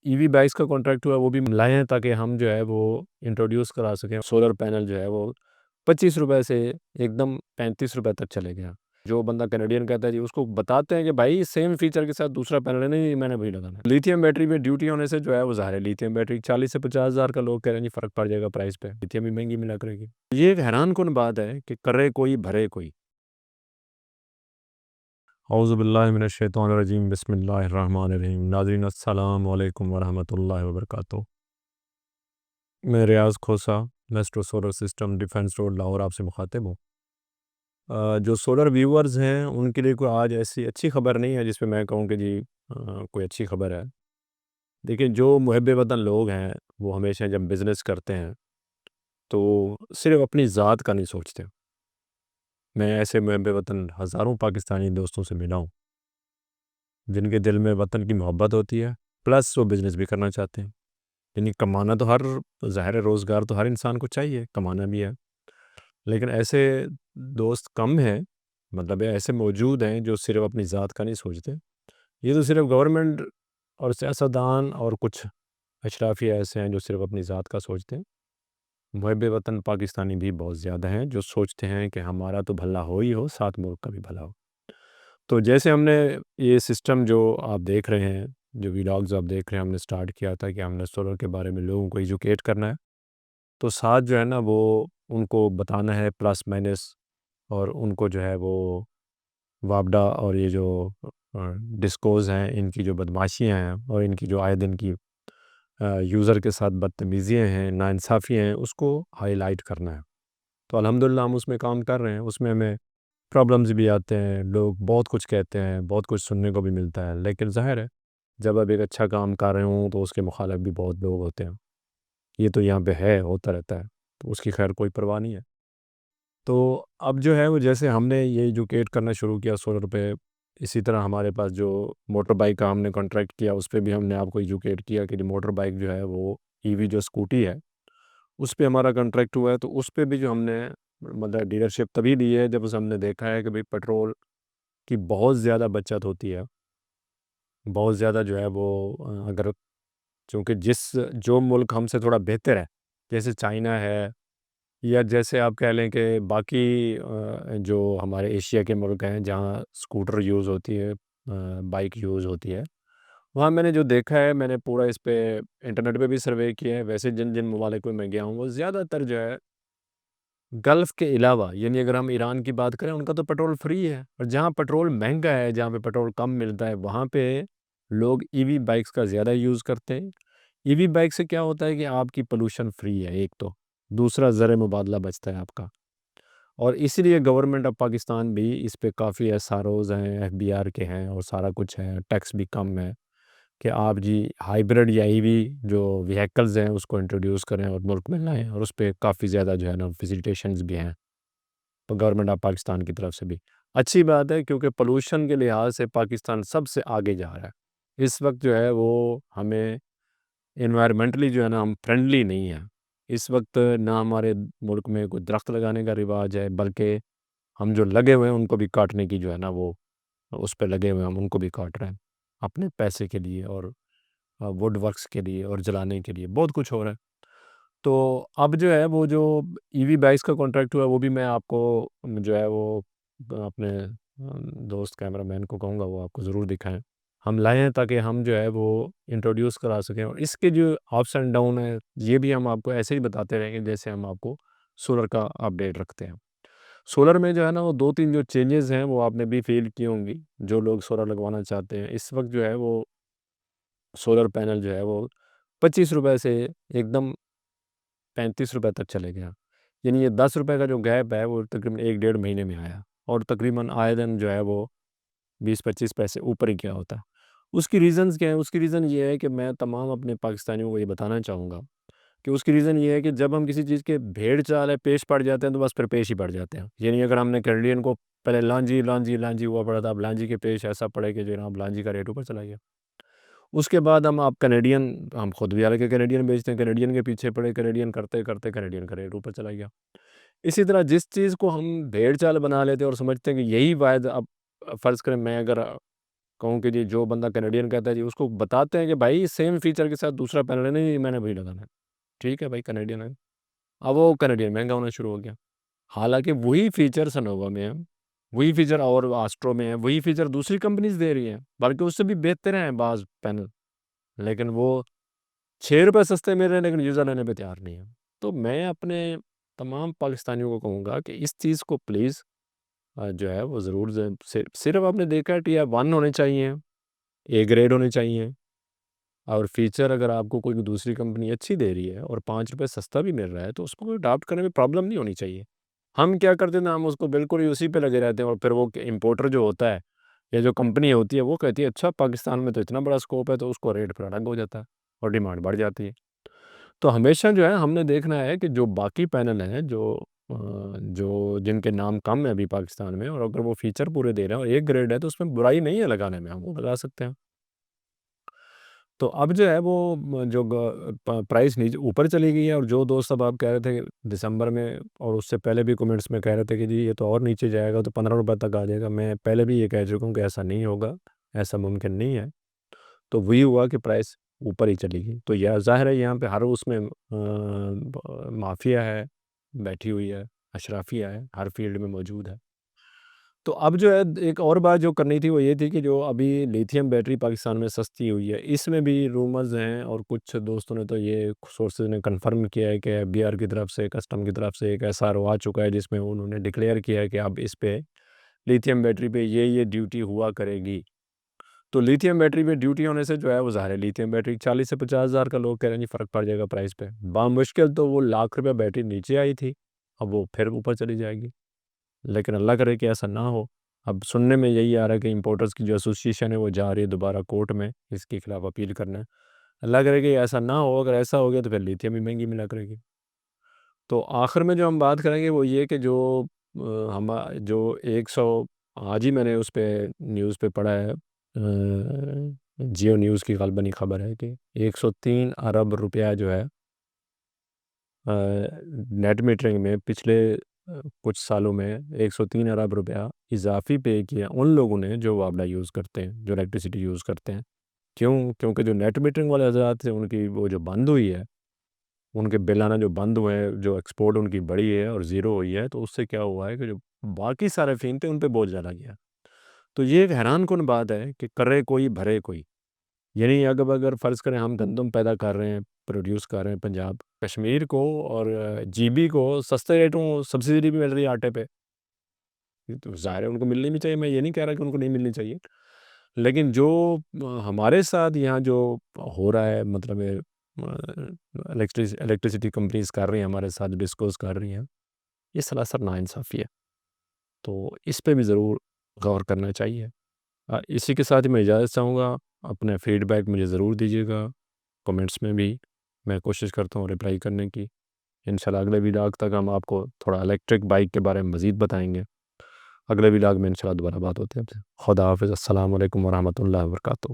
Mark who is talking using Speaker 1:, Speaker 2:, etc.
Speaker 1: ای وی bikes کا contract ہوا وہ بھی لائے ہیں تاکہ ہم جو ہے وہ انٹروڈیوس کرا سکیں. سولر پینل جو ہے وہ 25 روپے سے ایک دم 35 روپے تک چلے گیا. جو بندہ کینیڈین کہتا ہے جی اس کو بتاتے ہیں کہ بھائی سیم فیچر کے ساتھ دوسرا پینل ہے, نہیں میں نے وہی لگانا ہے. لیتھیم بیٹری میں ڈیوٹی ہونے سے جو ہے وہ ظاہر ہے لیتھیم بیٹری 40 سے 50 ہزار کا لوگ کہہ رہے ہیں جی فرق پڑ جائے گا پرائز پہ, لیتھیم بھی مہنگی ملا کرے گی. یہ ایک حیران کن بات ہے کہ کرے کوئی بھرے کوئی. اعوذ باللہ من الشیطان الرجیم, بسم اللہ الرحمن الرحیم. ناظرین السلام علیکم ورحمۃ اللہ وبرکاتہ. میں Riaz Khosa, Maestro solar system Defence Road Lahore آپ سے مخاطب ہوں. جو سولر ویورز ہیں ان کے لیے کوئی آج ایسی اچھی خبر نہیں ہے جس پہ میں کہوں کہ جی کوئی اچھی خبر ہے. دیکھیں جو محب وطن لوگ ہیں وہ ہمیشہ جب بزنس کرتے ہیں تو صرف اپنی ذات کا نہیں سوچتے. میں ایسے محب وطن ہزاروں پاکستانی دوستوں سے ملا ہوں جن کے دل میں وطن کی محبت ہوتی ہے, پلس وہ بزنس بھی کرنا چاہتے ہیں. یعنی کمانا تو ہر ظاہر روزگار تو ہر انسان کو چاہیے, کمانا بھی ہے, لیکن ایسے دوست کم ہیں, مطلب ایسے موجود ہیں جو صرف اپنی ذات کا نہیں سوچتے. یہ تو صرف گورنمنٹ اور سیاستدان اور کچھ اشرافیہ ایسے ہیں جو صرف اپنی ذات کا سوچتے ہیں. محب وطن پاکستانی بھی بہت زیادہ ہیں جو سوچتے ہیں کہ ہمارا تو بھلا ہو ہی ہو, ساتھ ملک کا بھی بھلا ہو. تو جیسے ہم نے یہ سسٹم جو آپ دیکھ رہے ہیں, جو ویلاگز آپ دیکھ رہے ہیں, ہم نے سٹارٹ کیا تھا کہ ہم نے سولر کے بارے میں لوگوں کو ایجوکیٹ کرنا ہے. تو ساتھ جو ہے نا وہ ان کو بتانا ہے پلس مائنس, اور ان کو جو ہے وہ وابڈا اور یہ جو ڈسکوز ہیں ان کی جو بدماشیاں ہیں اور ان کی جو آئے دن کی یوزر کے ساتھ بدتمیزیاں ہیں, ناانصافیاں ہیں, اس کو ہائی لائٹ کرنا ہے. تو الحمدللہ ہم اس میں کام کر رہے ہیں. اس میں ہمیں پرابلمز بھی آتے ہیں, لوگ بہت کچھ کہتے ہیں, بہت کچھ سننے کو بھی ملتا ہے, لیکن ظاہر ہے جب اب ایک اچھا کام کر رہے ہوں تو اس کے مخالف بھی بہت لوگ ہوتے ہیں. یہ تو یہاں پہ ہے, ہوتا رہتا ہے, تو اس کی خیر کوئی پرواہ نہیں ہے. تو اب جو ہے وہ جیسے ہم نے یہ ایجوکیٹ کرنا شروع کیا سولر پہ, اسی طرح ہمارے پاس جو موٹر بائک کا ہم نے کانٹریکٹ کیا اس پہ بھی ہم نے آپ کو ایجوکیٹ کیا کہ موٹر بائک جو ہے وہ ای وی جو اسکوٹی ہے اس پہ ہمارا کانٹریکٹ ہوا ہے. تو اس پہ بھی جو ہم نے مطلب ڈیلرشپ تبھی دی ہے جب ہم نے دیکھا ہے کہ بھئی پیٹرول کی بہت زیادہ بچت ہوتی ہے, بہت زیادہ جو ہے وہ اگر چونکہ جو ملک ہم سے تھوڑا بہتر ہے جیسے چائنا ہے, یا جیسے آپ کہہ لیں کہ باقی جو ہمارے ایشیا کے ملک ہیں جہاں اسکوٹر یوز ہوتی ہے, بائک یوز ہوتی ہے, وہاں میں نے جو دیکھا ہے, میں نے پورا اس پہ انٹرنیٹ پہ بھی سروے کیا ہے. ویسے جن ممالک میں گیا ہوں وہ زیادہ تر جو ہے گلف کے علاوہ, یعنی اگر ہم ایران کی بات کریں ان کا تو پیٹرول فری ہے, اور جہاں پیٹرول مہنگا ہے, جہاں پہ پیٹرول کم ملتا ہے, وہاں پہ لوگ ای وی بائکس کا زیادہ یوز کرتے ہیں. ای وی بائک سے کیا ہوتا ہے کہ آپ کی پولوشن فری ہے ایک تو, دوسرا زر مبادلہ بچتا ہے آپ کا, اور اسی لیے گورنمنٹ آف پاکستان بھی اس پہ کافی ایس آر اوز ہیں, ایف بی آر کے ہیں, اور سارا کچھ ہے, ٹیکس بھی کم ہے کہ آپ جی ہائیبرڈ یا ای وی جو وہیکلز ہیں اس کو انٹروڈیوس کریں اور ملک میں لائیں, اور اس پہ کافی زیادہ جو ہے نا فیسیلیٹیشنز بھی ہیں گورنمنٹ آف پاکستان کی طرف سے بھی. اچھی بات ہے کیونکہ پولوشن کے لحاظ سے پاکستان سب سے آگے جا رہا ہے اس وقت. جو ہے وہ ہمیں انوائرمنٹلی جو ہے نا ہم فرینڈلی نہیں ہیں اس وقت, نہ ہمارے ملک میں کوئی درخت لگانے کا رواج ہے, بلکہ ہم جو لگے ہوئے ہیں ان کو بھی کاٹنے کی جو ہے نا وہ اس پہ لگے ہوئے ہیں, ہم ان کو بھی کاٹ رہے ہیں اپنے پیسے کے لیے اور ووڈ ورکس کے لیے اور جلانے کے لیے, بہت کچھ ہو رہا ہے. تو اب جو ہے وہ جو ای وی بائکس کا کانٹریکٹ ہوا ہے وہ بھی میں آپ کو جو ہے وہ اپنے دوست کیمرہ مین کو کہوں گا وہ آپ کو ضرور دکھائیں. ہم لائے ہیں تاکہ ہم جو ہے وہ انٹروڈیوس کرا سکیں, اور اس کے جو اپس اینڈ ڈاؤن ہیں یہ بھی ہم آپ کو ایسے ہی بتاتے رہیں گے جیسے ہم آپ کو سولر کا اپڈیٹ رکھتے ہیں. سولر میں جو ہے نا وہ 2-3 جو چینجز ہیں وہ آپ نے بھی فیل کی ہوں گی. جو لوگ سولر لگوانا چاہتے ہیں اس وقت جو ہے وہ سولر پینل جو ہے وہ 25 روپے سے ایک دم 35 روپے تک چلے گیا. یعنی یہ 10 روپے کا جو گیپ ہے وہ تقریباً 1-1.5 مہینے میں آیا, اور تقریباً آئے دن جو ہے وہ 20-25 پیسے اوپر ہی کیا ہوتا ہے. اس کی ریزنز کیا ہیں؟ اس کی ریزن یہ ہے کہ میں تمام اپنے پاکستانیوں کو یہ بتانا چاہوں گا کہ اس کی ریزن یہ ہے کہ جب ہم کسی چیز کے بھیڑ چال ہے پیش پڑ جاتے ہیں تو بس پھر پیش ہی پڑ جاتے ہیں. یعنی اگر ہم نے کینیڈین کو پہلے لانجی ہوا پڑا تھا, اب لانجی کے پیش ایسا پڑے کہ جناب لانجی کا ریٹ اوپر چلا گیا. اس کے بعد آپ کینیڈین, ہم خود بھی حالانکہ کینیڈین بیچتے ہیں, کینیڈین کے پیچھے پڑے, کینیڈین کرتے کرتے کینیڈین کا ریٹ اوپر چلا گیا. اسی طرح جس چیز کو ہم بھیڑ چال بنا لیتے ہیں اور سمجھتے ہیں کہ یہی واحد, اب فرض کریں میں اگر کہوں کہ جی جو بندہ کینیڈین کہتا ہے جی اس کو بتاتے ہیں کہ بھائی سیم فیچر کے ساتھ دوسرا پینل ہے، نہیں میں نے وہی لگانا ہے، ٹھیک ہے بھائی کینیڈین ہے، اب وہ کینیڈین مہنگا ہونا شروع ہو گیا، حالانکہ وہی فیچر سنووا میں ہے، وہی فیچر اور آسٹرو میں ہے، وہی فیچر دوسری کمپنیز دے رہی ہیں، بلکہ اس سے بھی بہتر ہیں بعض پینل، لیکن وہ 6 روپے سستے مل رہے ہیں لیکن یوزر لینے پہ تیار نہیں ہے۔ تو میں اپنے تمام پاکستانیوں کو کہوں گا کہ اس چیز کو پلیز جو ہے وہ ضرور صرف آپ نے دیکھا ٹی آئی 1 ہونے چاہیے، اے گریڈ ہونے چاہیے، اور فیچر اگر آپ کو کوئی دوسری کمپنی اچھی دے رہی ہے اور 5 روپے سستا بھی مل رہا ہے تو اس کو کوئی اڈاپٹ کرنے میں پرابلم نہیں ہونی چاہیے۔ ہم کیا کرتے ہیں نا، ہم اس کو بالکل ہی اسی پہ لگے رہتے ہیں، اور پھر وہ امپورٹر جو ہوتا ہے یا جو کمپنی ہوتی ہے وہ کہتی ہے اچھا پاکستان میں تو اتنا بڑا اسکوپ ہے، تو اس کو ریٹ پھر الگ ہو جاتا ہے اور ڈیمانڈ بڑھ جاتی ہے۔ تو ہمیشہ جو ہے ہم نے دیکھنا ہے کہ جو باقی پینل ہیں جو جن کے نام کم ہے ابھی پاکستان میں، اور اگر وہ فیچر پورے دے رہے ہیں اور ایک گریڈ ہے تو اس میں برائی نہیں ہے لگانے میں، ہم وہ لگا سکتے ہیں۔ تو اب جو ہے وہ جو پرائس نیچے اوپر چلی گئی ہے، اور جو دوست اب آپ کہہ رہے تھے دسمبر میں اور اس سے پہلے بھی کمنٹس میں کہہ رہے تھے کہ جی یہ تو اور نیچے جائے گا تو 15 روپے تک آ جائے گا، میں پہلے بھی یہ کہہ چکا ہوں کہ ایسا نہیں ہوگا، ایسا ممکن نہیں ہے۔ تو وہی ہوا کہ پرائس اوپر ہی چلی گئی، تو یہ ظاہر ہے یہاں پہ ہر اس میں مافیا ہے بیٹھی ہوئی ہے، اشرافیہ ہے ہر فیلڈ میں موجود ہے۔ تو اب جو ہے ایک اور بات جو کرنی تھی وہ یہ تھی کہ جو ابھی لیتھیم بیٹری پاکستان میں سستی ہوئی ہے، اس میں بھی رومرز ہیں، اور کچھ دوستوں نے تو یہ سورسز نے کنفرم کیا ہے کہ بی آر کی طرف سے کسٹم کی طرف سے ایک ایسا آ چکا ہے جس میں انہوں نے ڈکلیئر کیا ہے کہ اب اس پہ لیتھیم بیٹری پہ یہ ڈیوٹی ہوا کرے گی۔ تو لیتھیم بیٹری پہ ڈیوٹی ہونے سے جو ہے وہ ظاہر ہے لیتھیم بیٹری 40 سے 50 ہزار کا لوگ کہہ رہے ہیں جی فرق پڑ جائے گا پرائس پہ، بامشکل تو وہ ₹1,00,000 بیٹری نیچے آئی تھی، اب وہ پھر اوپر چلی جائے گی، لیکن اللہ کرے کہ ایسا نہ ہو۔ اب سننے میں یہی آ رہا ہے کہ امپورٹرز کی جو ایسوسیشن ہے وہ جا رہی ہے دوبارہ کورٹ میں اس کے خلاف اپیل کرنا ہے، اللہ کرے کہ ایسا نہ ہو، اگر ایسا ہو گیا تو پھر لیتھیم بھی مہنگی ملا کرے گی۔ تو آخر میں جو ہم بات کریں گے وہ یہ کہ جو ہم جو 100 آج ہی میں نے اس پہ نیوز پہ پڑھا ہے، جیو نیوز کی غالباً خبر ہے کہ 103 ارب روپیہ جو ہے نیٹ میٹرنگ میں پچھلے کچھ سالوں میں 103 ارب روپیہ اضافی پے کیا ان لوگوں نے جو وابڈا یوز کرتے ہیں، جو الیکٹریسٹی یوز کرتے ہیں۔ کیونکہ جو نیٹ میٹرنگ والے حضرات تھے ان کی وہ جو بند ہوئی ہے، ان کے بل آنا جو بند ہوئے ہیں، جو ایکسپورٹ ان کی بڑھی ہے اور زیرو ہوئی ہے، تو اس سے کیا ہوا ہے کہ جو باقی صارفین تھے ان پہ بوجھ ڈالا گیا۔ تو یہ ایک حیران کن بات ہے کہ کرے کوئی بھرے کوئی، یعنی اگر فرض کریں ہم گندم پیدا کر رہے ہیں، پروڈیوس کر رہے ہیں پنجاب کشمیر کو، اور جی بی کو سستے ریٹوں سبسڈی بھی مل رہی ہے آٹے پہ، تو ظاہر ہے ان کو ملنی بھی چاہیے، میں یہ نہیں کہہ رہا کہ ان کو نہیں ملنی چاہیے، لیکن جو ہمارے ساتھ یہاں جو ہو رہا ہے، مطلب الیکٹریسٹی کمپنیز کر رہی ہیں ہمارے ساتھ، ڈسکوز کر رہی ہیں، یہ سراسر ناانصافی ہے، تو اس پہ بھی ضرور غور کرنا چاہیے۔ اسی کے ساتھ ہی میں اجازت چاہوں گا، اپنے فیڈ بیک مجھے ضرور دیجیے گا کمنٹس میں بھی، میں کوشش کرتا ہوں رپلائی کرنے کی۔ انشاءاللہ اگلے ولاگ تک ہم آپ کو تھوڑا الیکٹرک بائک کے بارے میں مزید بتائیں گے، اگلے ولاگ میں انشاءاللہ دوبارہ بات ہوتے ہیں۔ خدا حافظ، السلام علیکم ورحمۃ اللہ وبرکاتہ۔